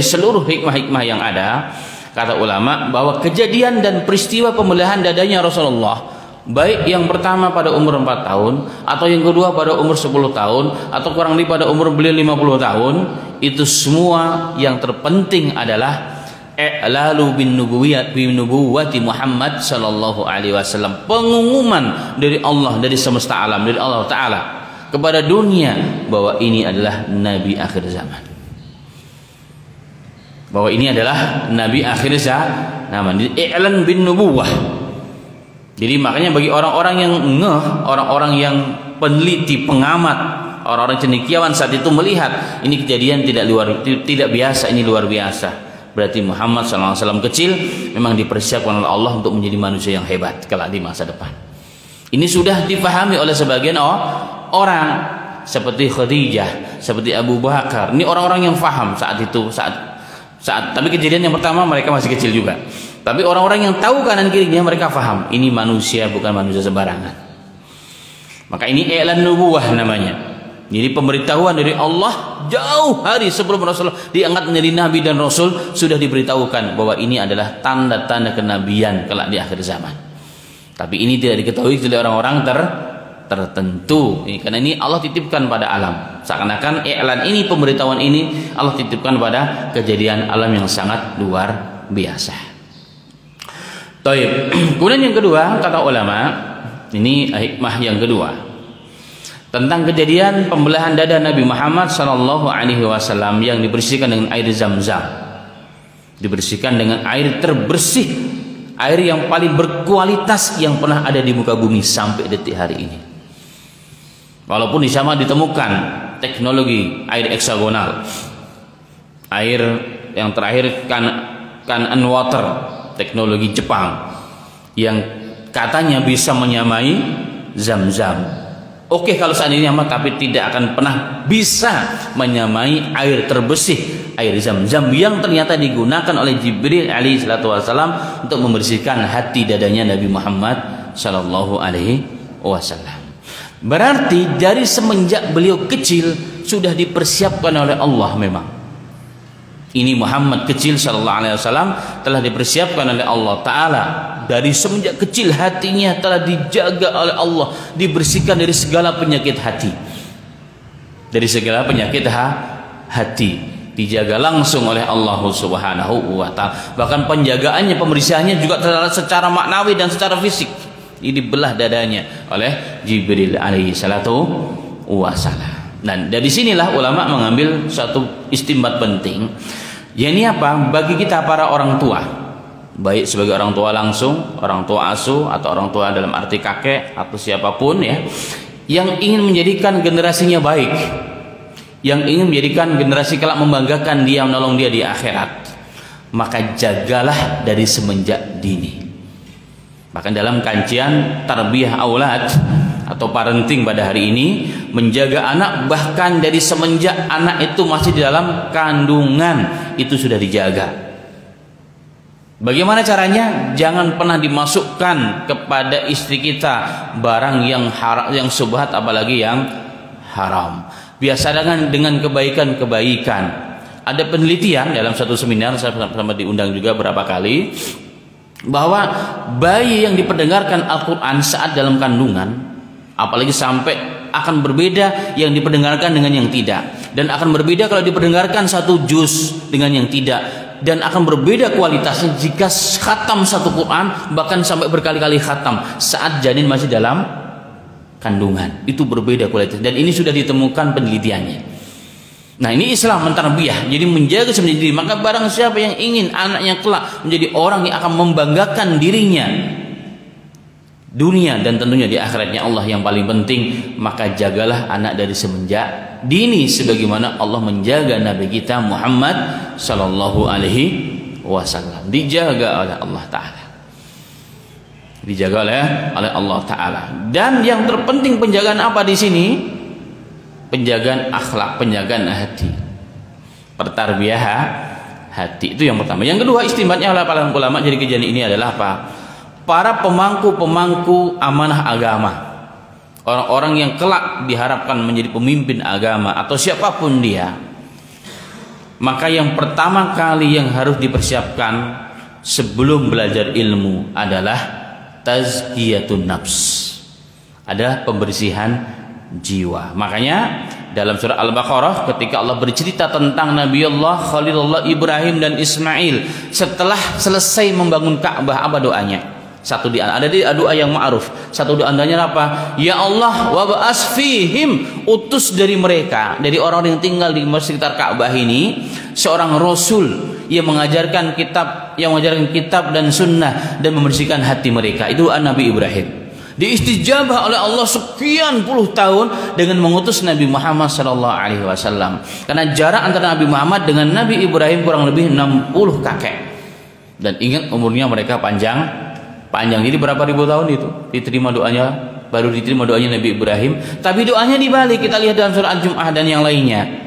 seluruh hikmah-hikmah yang ada, kata ulama, bahwa kejadian dan peristiwa pembelahan dadanya Rasulullah, baik yang pertama pada umur 4 tahun, atau yang kedua pada umur 10 tahun, atau kurang lebih pada umur beliau 50 tahun, itu semua yang terpenting adalah i'lalu bin nubuwati Muhammad sallallahu alaihi wasallam, pengumuman dari Allah, dari semesta alam, dari Allah Ta'ala kepada dunia bahwa ini adalah Nabi akhir zaman. Bahwa ini adalah Nabi akhir zaman. I'lan bin nubuwah. Jadi makanya bagi orang-orang yang orang-orang yang peneliti, pengamat, orang-orang cendekiawan saat itu melihat ini kejadian tidak biasa, ini luar biasa. Berarti Muhammad SAW kecil memang dipersiapkan oleh Allah untuk menjadi manusia yang hebat kelak di masa depan. Ini sudah dipahami oleh sebagian orang seperti Khadijah, seperti Abu Bakar. Ini orang-orang yang faham saat itu, tapi kejadian yang pertama mereka masih kecil juga. Tapi orang-orang yang tahu kanan kirinya mereka faham ini manusia, bukan manusia sembarangan. Maka ini i'lan nubuwah namanya. Jadi pemberitahuan dari Allah jauh hari sebelum Rasulullah diangkat menjadi Nabi dan Rasul, sudah diberitahukan bahwa ini adalah tanda-tanda kenabian kelak di akhir zaman. Tapi ini tidak diketahui oleh orang-orang tertentu. Karena ini Allah titipkan pada alam. Seakan-akan i'lan ini, pemberitahuan ini Allah titipkan pada kejadian alam yang sangat luar biasa. Taib. Kemudian yang kedua, kata ulama, ini hikmah yang kedua tentang kejadian pembelahan dada Nabi Muhammad sallallahu alaihi wasallam yang dibersihkan dengan air Zam-Zam. Dibersihkan dengan air terbersih, air yang paling berkualitas yang pernah ada di muka bumi sampai detik hari ini. Walaupun di sana ditemukan teknologi air heksagonal, air yang terakhir can water, teknologi Jepang yang katanya bisa menyamai Zam-Zam. Oke kalau seandainya nyaman, tapi tidak akan pernah bisa menyamai air terbersih, air Zam-Zam yang ternyata digunakan oleh Jibril alaihi salatu wasallam untuk membersihkan hati dadanya Nabi Muhammad sallallahu alaihi wasallam. Berarti dari semenjak beliau kecil sudah dipersiapkan oleh Allah. Memang ini Muhammad kecil sallallahu alaihi wasallam telah dipersiapkan oleh Allah Ta'ala. Dari semenjak kecil hatinya telah dijaga oleh Allah, dibersihkan dari segala penyakit hati. Dari segala penyakit hati dijaga langsung oleh Allah Subhanahu wa Ta'ala. Bahkan penjagaannya, pembersihannya juga secara maknawi dan secara fisik. Ini dibelah dadanya oleh Jibril alaihi salatu wasallam. Dan dari sinilah ulama mengambil satu istinbat penting. Ini apa? Bagi kita para orang tua, baik sebagai orang tua langsung, orang tua asuh, atau orang tua dalam arti kakek atau siapapun ya, yang ingin menjadikan generasinya baik, yang ingin menjadikan generasi kelak membanggakan dia, menolong dia di akhirat, maka jagalah dari semenjak dini. Bahkan dalam kajian tarbiyah aulad atau parenting pada hari ini, menjaga anak bahkan dari semenjak anak itu masih di dalam kandungan itu sudah dijaga. Bagaimana caranya? Jangan pernah dimasukkan kepada istri kita barang yang haram, yang subhat, apalagi yang haram. Biasa dengan kebaikan-kebaikan. Ada penelitian dalam satu seminar, saya pernah diundang juga berapa kali, bahwa bayi yang diperdengarkan Al-Quran saat dalam kandungan, apalagi sampai akan berbeda yang diperdengarkan dengan yang tidak, dan akan berbeda kalau diperdengarkan satu juz dengan yang tidak, dan akan berbeda kualitasnya jika khatam satu Quran, bahkan sampai berkali-kali khatam saat janin masih dalam kandungan. Itu berbeda kualitas, dan ini sudah ditemukan penelitiannya. Nah, ini Islam mentarbiyah, jadi menjaga sebenarnya diri. Maka barang siapa yang ingin anaknya kelak menjadi orang yang akan membanggakan dirinya dunia dan tentunya di akhiratnya Allah yang paling penting, maka jagalah anak dari semenjak dini sebagaimana Allah menjaga Nabi kita Muhammad sallallahu alaihi wasallam. Dijaga oleh Allah taala. Dijaga oleh Allah taala. Dan yang terpenting penjagaan apa di sini? Penjagaan akhlak, penjagaan hati, pertarbiyah hati, itu yang pertama. Yang kedua, istimbatnya oleh para ulama jadi kejadian ini adalah apa? Para pemangku amanah agama, orang-orang yang kelak diharapkan menjadi pemimpin agama atau siapapun dia, maka yang pertama kali yang harus dipersiapkan sebelum belajar ilmu adalah tazkiyatun nafs, adalah pembersihan jiwa. Makanya dalam surah Al-Baqarah ketika Allah bercerita tentang Nabiullah Khalilullah Ibrahim dan Ismail setelah selesai membangun Ka'bah, apa doanya? Satu ada doa yang ma'ruf. Satu doa andanya apa? Ya Allah wa ba'as fihim, utus dari mereka, dari orang-orang yang tinggal di sekitar Ka'bah ini seorang rasul yang mengajarkan kitab dan sunnah dan membersihkan hati mereka. Itu doa Nabi Ibrahim. Diistijabah oleh Allah sekian puluh tahun dengan mengutus Nabi Muhammad sallallahu alaihi wasallam. Karena jarak antara Nabi Muhammad dengan Nabi Ibrahim kurang lebih 60 kakek. Dan ingat umurnya mereka panjang. Jadi berapa ribu tahun itu diterima doanya, baru diterima doanya Nabi Ibrahim. Tapi doanya dibalik, kita lihat dalam surah Al-Jum'ah dan yang lainnya.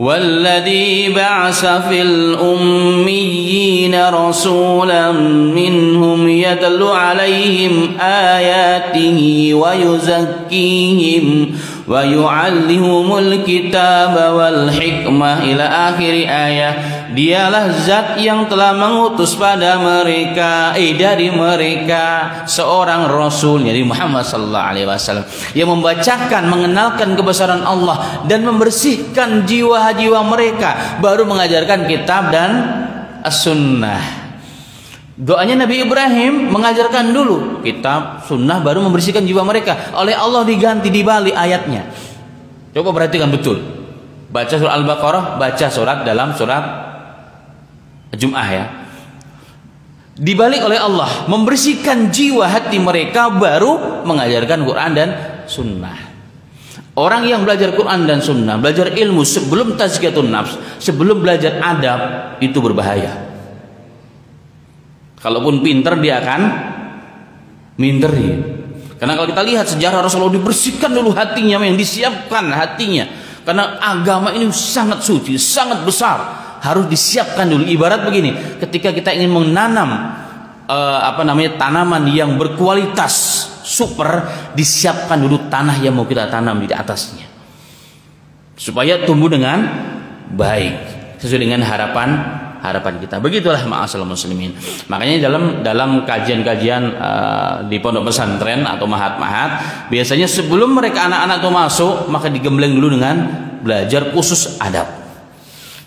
والذي بعث في الأميين رسولا منهم يتلو عليهم آياته ويزكيهم ويعلمهم الكتاب والحكمة إلى آخر آية. Dialah zat yang telah mengutus pada mereka dari mereka seorang rasul, yaitu Muhammad sallallahu alaihi wasallam, yang membacakan, mengenalkan kebesaran Allah dan membersihkan jiwa-jiwa mereka, baru mengajarkan kitab dan as-sunnah. Doanya Nabi Ibrahim mengajarkan dulu kitab, sunnah, baru membersihkan jiwa mereka. Oleh Allah diganti, dibalik ayatnya. Coba perhatikan betul. Baca surah Al-Baqarah, baca dalam surat Jum'ah ya. Dibalik oleh Allah, membersihkan jiwa hati mereka, baru mengajarkan Quran dan sunnah. Orang yang belajar Quran dan sunnah, belajar ilmu sebelum tazkiyatun nafs, sebelum belajar adab, itu berbahaya. Kalaupun pinter dia akan minderin. Karena kalau kita lihat sejarah Rasulullah, dibersihkan dulu hatinya, yang disiapkan hatinya. Karena agama ini sangat suci, sangat besar, harus disiapkan dulu. Ibarat begini, ketika kita ingin menanam tanaman yang berkualitas super, disiapkan dulu tanah yang mau kita tanam di atasnya, supaya tumbuh dengan baik sesuai dengan harapan kita. Begitulah ma'asyiral muslimin. Makanya dalam kajian-kajian di pondok pesantren atau mahat-mahat, biasanya sebelum mereka anak-anak itu masuk, maka digembleng dulu dengan belajar khusus adab.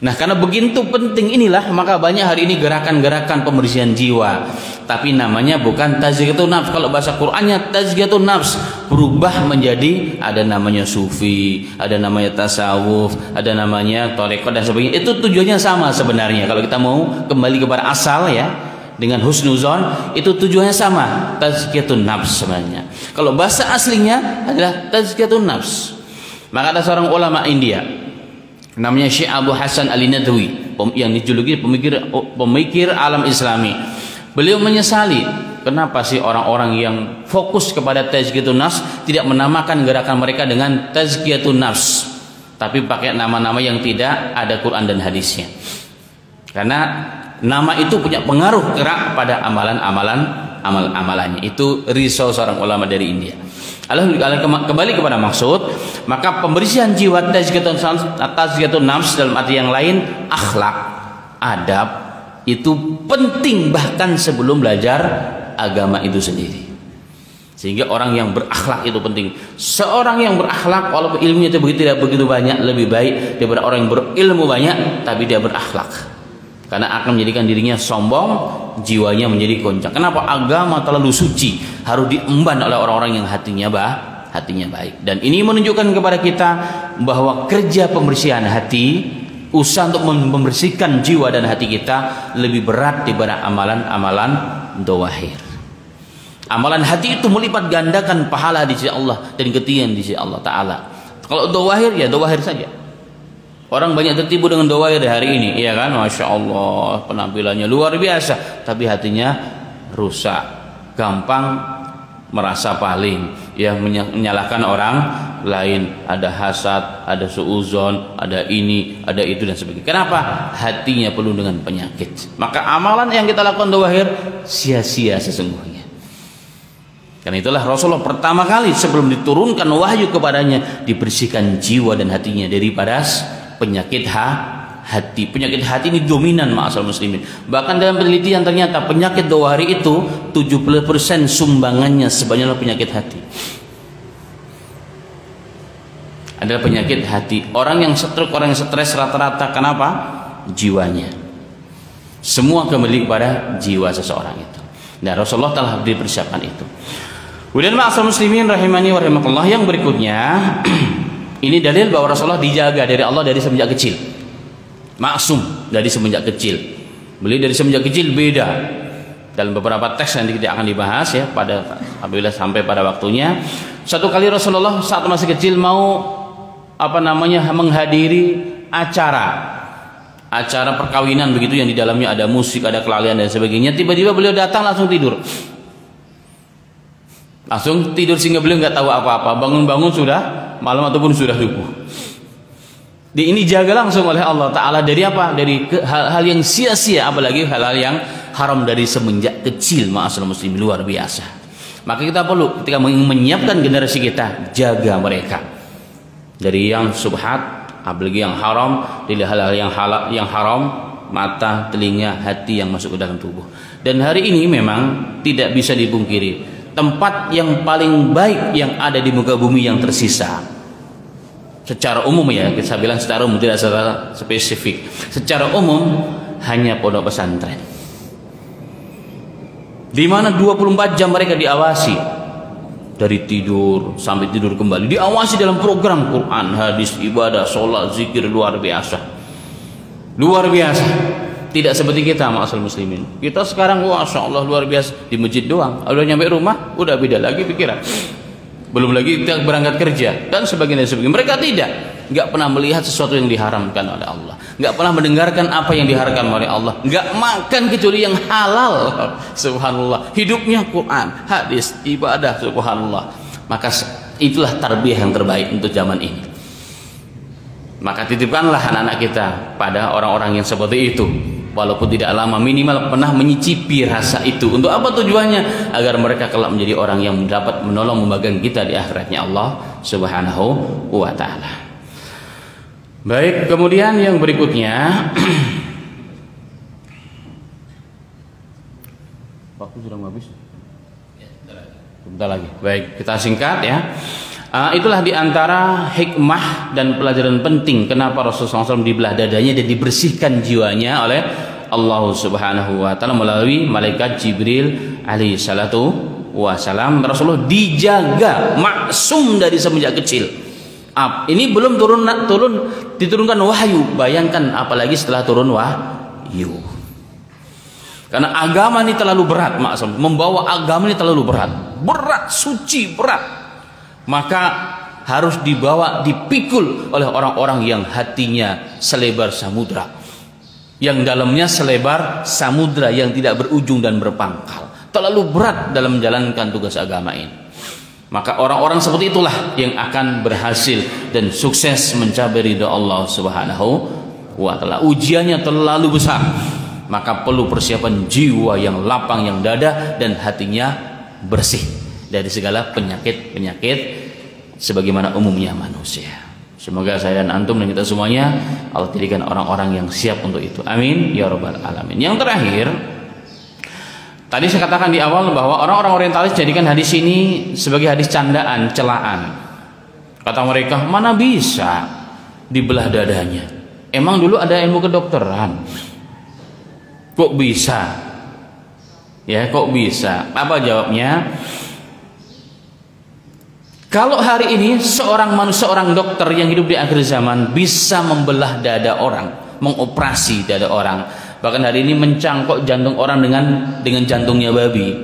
Nah, karena begitu penting inilah, maka banyak hari ini gerakan-gerakan pembersihan jiwa. Tapi namanya bukan tazkiyatun nafs. Kalau bahasa Qur'annya tazkiyatun nafs, berubah menjadi ada namanya sufi, ada namanya tasawuf, ada namanya tarekat dan sebagainya. Itu tujuannya sama sebenarnya. Kalau kita mau kembali kepada asal ya, dengan husnuzon, itu tujuannya sama, tazkiyatun nafs sebenarnya. Kalau bahasa aslinya adalah tazkiyatun nafs. Maka ada seorang ulama India namanya Syekh Abu Hasan Al-Nadwi, yang dijuluki pemikir alam Islami. Beliau menyesali kenapa sih orang-orang yang fokus kepada tazkiyatun nafs tidak menamakan gerakan mereka dengan tazkiyatun nafs, tapi pakai nama-nama yang tidak ada Quran dan hadisnya. Karena nama itu punya pengaruh gerak pada amalannya. Itu risau seorang ulama dari India. Alhamdulillah, kembali kepada maksud, maka pembersihan jiwa tazkiyatun nafs dalam arti yang lain, akhlak, adab, itu penting bahkan sebelum belajar agama itu sendiri. Sehingga orang yang berakhlak itu penting. Seorang yang berakhlak walaupun ilmunya itu tidak begitu banyak, lebih baik daripada orang yang berilmu banyak tapi dia berakhlak. Karena akan menjadikan dirinya sombong, jiwanya menjadi goncang. Kenapa? Agama terlalu suci, harus diemban oleh orang-orang yang hatinya hatinya baik. Dan ini menunjukkan kepada kita bahwa kerja pembersihan hati, usaha untuk membersihkan jiwa dan hati kita lebih berat daripada amalan-amalan dhawahir. Amalan hati itu melipat gandakan pahala di sisi Allah dan ketinggian di sisi Allah Ta'ala. Kalau dhawahir, ya dhawahir saja. Orang banyak tertipu dengan dhawahir hari ini, iya kan? Masya Allah, penampilannya luar biasa, tapi hatinya rusak, gampang merasa paling, ya, menyalahkan orang lain, ada hasad, ada suuzon, ada ini, ada itu dan sebagainya. Kenapa? Hatinya penuh dengan penyakit. Maka amalan yang kita lakukan dhawahir sia-sia sesungguhnya. Karena itulah Rasulullah pertama kali sebelum diturunkan wahyu kepadanya dibersihkan jiwa dan hatinya daripada penyakit hati. Penyakit hati ini dominan ma'asal muslimin. Bahkan dalam penelitian ternyata penyakit dhawahir itu 70% sumbangannya sebenarnya penyakit hati. Adalah penyakit hati. Orang yang stroke, orang yang stres rata-rata kenapa? Jiwanya. Semua kembali kepada jiwa seseorang itu. Nah, Rasulullah telah dipersiapkan itu. Kemudian ma'asal muslimin rahimani wa rahimakumullah, yang berikutnya ini dalil bahwa Rasulullah dijaga dari Allah dari semenjak kecil. Maksum dari semenjak kecil. Beliau dari semenjak kecil beda. Dalam beberapa teks yang kita akan dibahas ya pada apabila sampai pada waktunya. Satu kali Rasulullah saat masih kecil mau menghadiri acara perkawinan begitu yang di dalamnya ada musik, ada kelalaian dan sebagainya. Tiba-tiba beliau datang langsung tidur. Langsung tidur sehingga beliau nggak tahu apa-apa. Bangun-bangun sudah malam ataupun sudah subuh. Ini jaga langsung oleh Allah Ta'ala dari apa? Dari hal-hal yang sia-sia, apalagi hal-hal yang haram dari semenjak kecil. Ma'asyiral muslimin, luar biasa. Maka kita perlu ketika menyiapkan generasi kita, jaga mereka dari yang subhat, apalagi yang haram, dari hal-hal yang haram, mata, telinga, hati yang masuk ke dalam tubuh. Dan hari ini memang tidak bisa dipungkiri, tempat yang paling baik yang ada di muka bumi yang tersisa secara umum, ya saya bilang secara umum, tidak secara spesifik, secara umum hanya pondok pesantren, di mana 24 jam mereka diawasi dari tidur sampai tidur kembali, diawasi dalam program Quran, hadis, ibadah, sholat, zikir, luar biasa. Tidak seperti kita ma'asal muslimin. Kita sekarang masya Allah luar biasa, di masjid doang, udah nyampe rumah udah beda lagi pikiran, belum lagi kita berangkat kerja dan sebagainya. Mereka nggak pernah melihat sesuatu yang diharamkan oleh Allah, nggak pernah mendengarkan apa yang diharamkan oleh Allah, nggak makan kecuali yang halal. Subhanallah, hidupnya Quran, hadis, ibadah, subhanallah. Maka itulah tarbiyah yang terbaik untuk zaman ini. Maka titipkanlah anak-anak kita pada orang-orang yang seperti itu, walaupun tidak lama, minimal pernah menyicipi rasa itu. Untuk apa tujuannya? Agar mereka kelak menjadi orang yang dapat menolong membagikan kita di akhiratnya Allah Subhanahu wa ta'ala. Baik, kemudian yang berikutnya waktu sudah habis. Bentar lagi. Baik, kita singkat ya. Itulah diantara hikmah dan pelajaran penting kenapa Rasulullah SAW dibelah dadanya dan dibersihkan jiwanya oleh Allah Subhanahu wa ta'ala melalui malaikat Jibril alaihi salatu wassalam. Rasulullah dijaga maksum dari semenjak kecil. Ini belum diturunkan wahyu, bayangkan apalagi setelah turun wahyu. Karena agama ini terlalu berat, maksum, membawa agama ini terlalu berat, suci, berat. Maka harus dipikul oleh orang-orang yang hatinya selebar samudra, yang dalamnya selebar samudra yang tidak berujung dan berpangkal. Terlalu berat dalam menjalankan tugas agama ini. Maka orang-orang seperti itulah yang akan berhasil dan sukses mencapai ridha Allah Subhanahu wa ta'ala. Ujiannya terlalu besar, maka perlu persiapan jiwa yang lapang, yang dada dan hatinya bersih dari segala penyakit sebagaimana umumnya manusia. Semoga saya dan antum dan kita semuanya Allah jadikan orang-orang yang siap untuk itu. Amin ya rabbal alamin. Yang terakhir, tadi saya katakan di awal bahwa orang-orang orientalis jadikan hadis ini sebagai hadis candaan, celaan. Kata mereka, mana bisa dibelah dadanya? Emang dulu ada ilmu kedokteran? Kok bisa? Ya, kok bisa? Apa jawabnya? Kalau hari ini seorang dokter yang hidup di akhir zaman bisa membelah dada orang, mengoperasi dada orang, bahkan hari ini mencangkok jantung orang dengan jantungnya babi.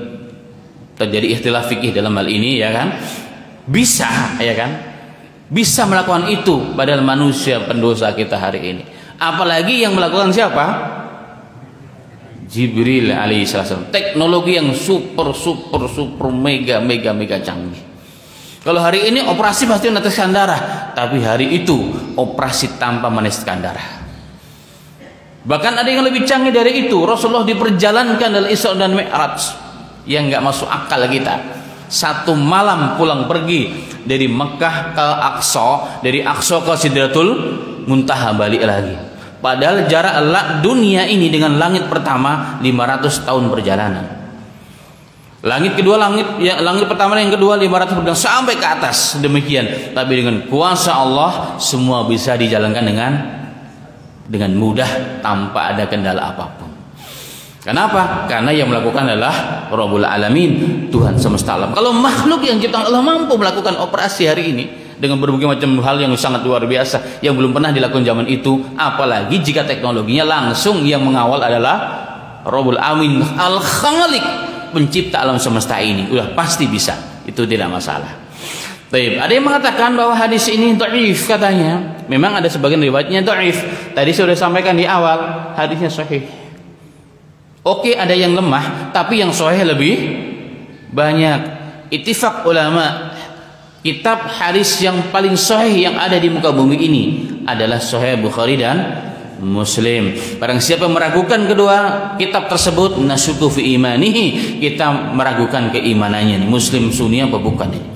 Terjadi ikhtilaf fikih dalam hal ini, ya kan? Bisa, ya kan? Bisa melakukan itu padahal manusia pendosa kita hari ini. Apalagi yang melakukan siapa? Jibril alaihissalam. Teknologi yang super mega canggih. Kalau hari ini operasi pasti meneteskan darah, tapi hari itu operasi tanpa meneteskan darah. Bahkan ada yang lebih canggih dari itu. Rasulullah diperjalankan dalam Isra dan Mi'raj yang nggak masuk akal kita. 1 malam pulang pergi dari Mekah ke Aqsa, dari Aqsa ke Sidratul Muntaha, balik lagi. Padahal jarak dunia ini dengan langit pertama 500 tahun perjalanan. Langit kedua, langit pertama dan yang kedua 500 perjalanan sampai ke atas, demikian. Tapi dengan kuasa Allah semua bisa dijalankan dengan mudah tanpa ada kendala apapun. Kenapa? Karena yang melakukan adalah Rabbul Alamin, Tuhan semesta alam. Kalau makhluk yang ciptaan Allah mampu melakukan operasi hari ini dengan berbagai macam hal yang sangat luar biasa yang belum pernah dilakukan zaman itu, apalagi jika teknologinya langsung yang mengawal adalah Rabbul Alamin, Al-Khaliq, pencipta alam semesta ini. Udah pasti bisa, itu tidak masalah. Baik, ada yang mengatakan bahwa hadis ini dhaif katanya. Memang ada sebagian riwayatnya dhaif. Tadi sudah sampaikan di awal, hadisnya sahih. Oke, ada yang lemah, tapi yang sahih lebih banyak. Ittifaq ulama, kitab hadis yang paling sahih yang ada di muka bumi ini adalah Sahih Bukhari dan Muslim. Barang siapa meragukan kedua kitab tersebut, nasyuku fi imanihi, kita meragukan keimanannya. Muslim Sunni apa bukan ini?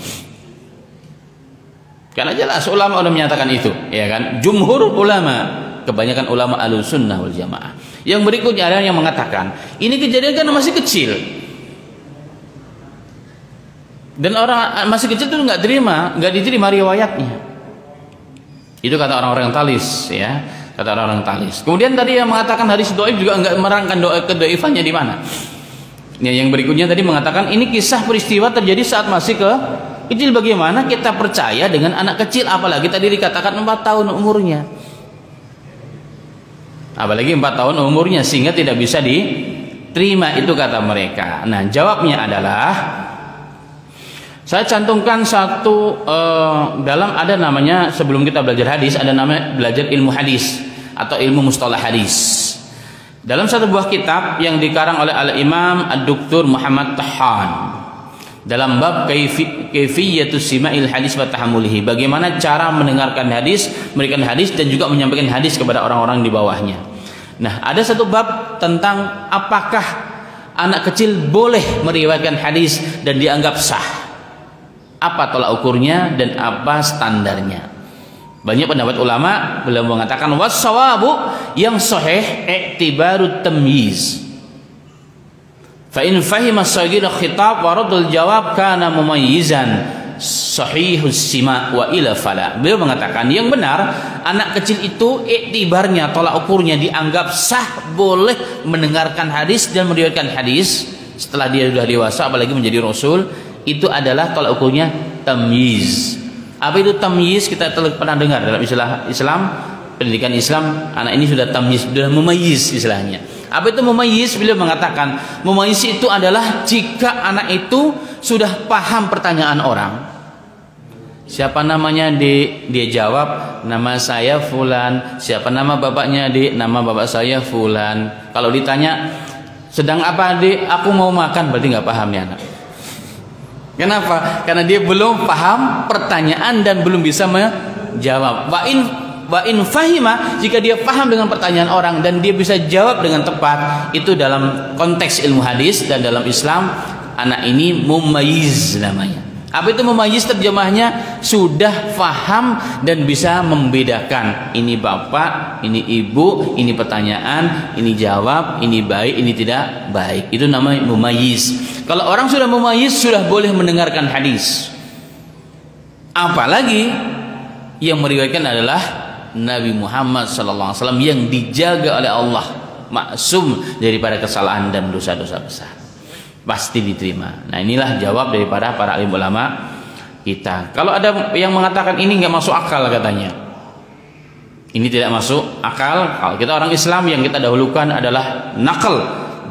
Karena jelas ulama sudah menyatakan itu, ya kan? Jumhur ulama, kebanyakan ulama Ahlussunnah wal Jamaah. Yang berikutnya ada yang mengatakan ini kejadian kan masih kecil. Dan orang masih kecil itu nggak diterima riwayatnya. Itu kata orang-orang talis, ya. Kata orang-orang talis. Kemudian tadi yang mengatakan hadis dhaif juga enggak menerangkan kedhaifannya di mana. Ya, yang berikutnya tadi mengatakan ini kisah peristiwa terjadi saat masih kecil. Bagaimana kita percaya dengan anak kecil, apalagi tadi dikatakan 4 tahun umurnya. Apalagi 4 tahun umurnya sehingga tidak bisa diterima, itu kata mereka. Nah, jawabnya adalah saya cantumkan satu dalam ada namanya, sebelum kita belajar hadis ada namanya belajar ilmu hadis atau ilmu mustalah hadis. Dalam satu buah kitab yang dikarang oleh Al-Imam Ad-Doktor Muhammad Tahan dalam bab kaifiyatus sima'il hadis wa tahammulihi, bagaimana cara mendengarkan hadis, memberikan hadis dan juga menyampaikan hadis kepada orang-orang di bawahnya. Nah, ada satu bab tentang apakah anak kecil boleh meriwayatkan hadis dan dianggap sah. Apa tolak ukurnya dan apa standarnya? Banyak pendapat ulama beliau mengatakan wassawabu, yang sahih i'tibarut tamyiz. Fa in fahima as-saghir khitab wa raddul jawab kana mumayyizan sahihus sima wa ila fala. Beliau mengatakan yang benar anak kecil itu iktibarnya, tolak ukurnya dianggap sah, boleh mendengarkan hadis dan meriwayatkan hadis setelah dia sudah dewasa, apalagi menjadi rasul. Itu adalah tolak ukurnya tamyiz. Apa itu tamyiz? Kita pernah dengar dalam istilah Islam, pendidikan Islam, anak ini sudah tamyiz, sudah memayyiz istilahnya. Apa itu memayyiz? Beliau mengatakan memayyiz itu adalah jika anak itu sudah paham pertanyaan orang. Siapa namanya, Dik? Dia jawab, nama saya Fulan. Siapa nama bapaknya, Dik? Nama bapak saya Fulan. Kalau ditanya, sedang apa, Dik? Aku mau makan. Berarti nggak paham nih anak. Kenapa? Karena dia belum paham pertanyaan dan belum bisa menjawab. Wa in fahima, jika dia paham dengan pertanyaan orang dan dia bisa jawab dengan tepat, itu dalam konteks ilmu hadis dan dalam Islam, anak ini mumayyiz namanya. Apa itu mumayyiz? Terjemahnya sudah paham dan bisa membedakan ini bapak, ini ibu, ini pertanyaan, ini jawab, ini baik, ini tidak baik. Itu namanya mumayyiz. Kalau orang sudah mumayyiz, sudah boleh mendengarkan hadis. Apalagi yang meriwayatkan adalah Nabi Muhammad SAW yang dijaga oleh Allah, maksum daripada kesalahan dan dosa-dosa besar, pasti diterima. Nah, inilah jawab daripada para alim ulama kita. Kalau ada yang mengatakan ini nggak masuk akal katanya, ini tidak masuk akal. Kalau kita orang Islam, yang kita dahulukan adalah nakal,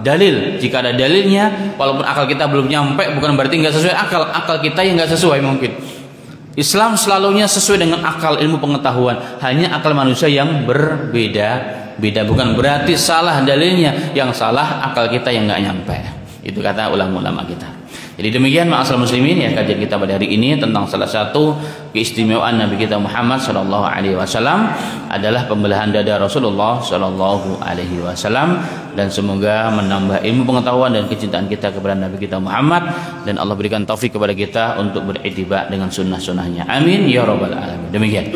dalil. Jika ada dalilnya, walaupun akal kita belum nyampe, bukan berarti nggak sesuai akal. Akal kita yang nggak sesuai mungkin. Islam selalunya sesuai dengan akal, ilmu pengetahuan. Hanya akal manusia yang berbeda-beda. Bukan berarti salah dalilnya, yang salah akal kita yang nggak nyampe. Itu kata ulama-ulama kita. Jadi demikian ma'asal muslimin ya, kajian kita pada hari ini tentang salah satu keistimewaan Nabi kita Muhammad sallallahu alaihi wasallam adalah pembelahan dada Rasulullah sallallahu alaihi wasallam, dan semoga menambah ilmu pengetahuan dan kecintaan kita kepada Nabi kita Muhammad, dan Allah berikan taufik kepada kita untuk berittiba dengan sunnah-sunnahnya. Amin ya rabbal alamin. Demikian.